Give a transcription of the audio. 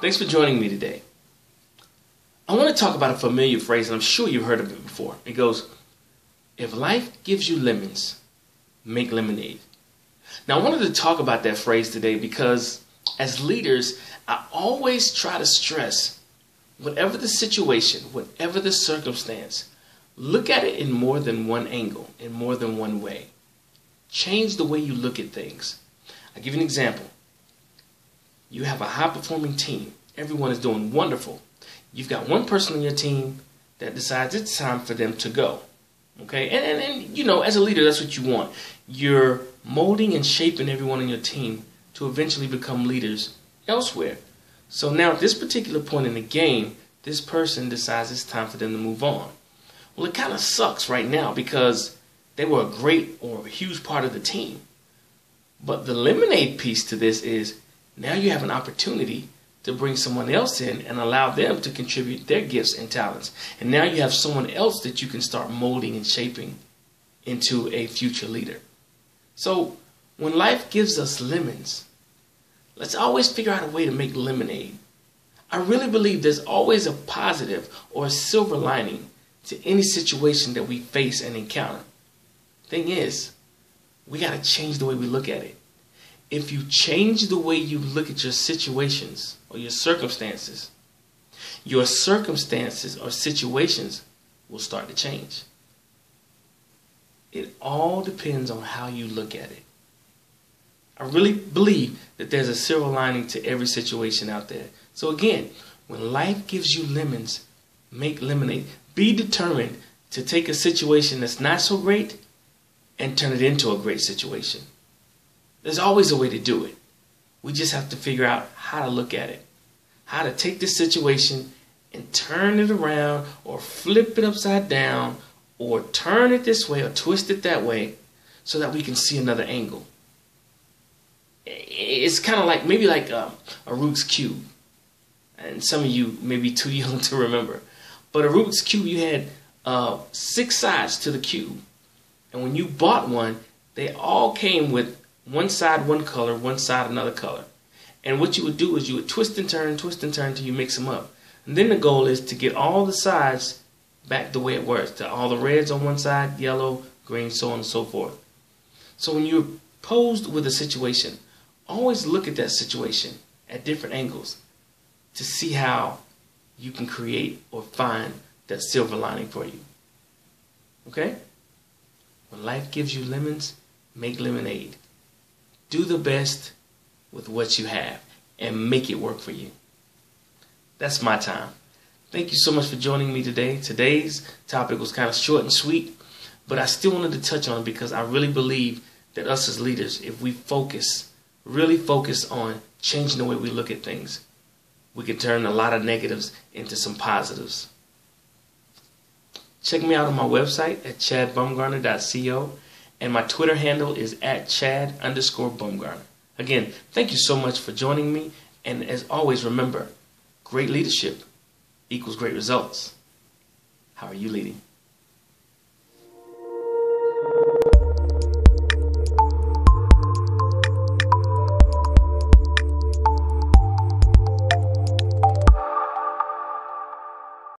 Thanks for joining me today. I want to talk about a familiar phrase, and I'm sure you've heard of it before. It goes, if life gives you lemons, make lemonade. Now, I wanted to talk about that phrase today because as leaders, I always try to stress, whatever the situation, whatever the circumstance, look at it in more than one angle, in more than one way. Change the way you look at things. I'll give you an example. You have a high-performing team. Everyone is doing wonderful. You've got one person on your team that decides it's time for them to go. Okay? And you know, as a leader, that's what you want. You're molding and shaping everyone on your team to eventually become leaders elsewhere. So now at this particular point in the game, this person decides it's time for them to move on. Well, it kind of sucks right now because they were a great or a huge part of the team. But the lemonade piece to this is now you have an opportunity to bring someone else in and allow them to contribute their gifts and talents. And now you have someone else that you can start molding and shaping into a future leader. So when life gives us lemons, let's always figure out a way to make lemonade. I really believe there's always a positive or a silver lining to any situation that we face and encounter. Thing is, we got to change the way we look at it. If you change the way you look at your situations or your circumstances or situations will start to change. It all depends on how you look at it. I really believe that there's a silver lining to every situation out there. So again, when life gives you lemons, make lemonade. Be determined to take a situation that's not so great and turn it into a great situation. There's always a way to do it. We just have to figure out how to look at it. How to take this situation and turn it around or flip it upside down or turn it this way or twist it that way so that we can see another angle. It's kind of like maybe like a Rubik's Cube. And some of you may be too young to remember. But a Rubik's Cube, you had 6 sides to the cube. And when you bought one, they all came with one side one color, one side another color. And what you would do is you would twist and turn till you mix them up. And then the goal is to get all the sides back the way it was. To all the reds on one side, yellow, green, so on and so forth. So when you're posed with a situation, always look at that situation at different angles to see how you can create or find that silver lining for you. Okay? When life gives you lemons, make lemonade. Do the best with what you have and make it work for you. That's my time. Thank you so much for joining me today. Today's topic was kind of short and sweet, but I still wanted to touch on it because I really believe that us as leaders, if we really focus on changing the way we look at things, we can turn a lot of negatives into some positives. Check me out on my website at chadbumgarner.co, and my Twitter handle is @Chad_Bumgarner. Again, thank you so much for joining me, and as always, remember, great leadership equals great results. How are you leading?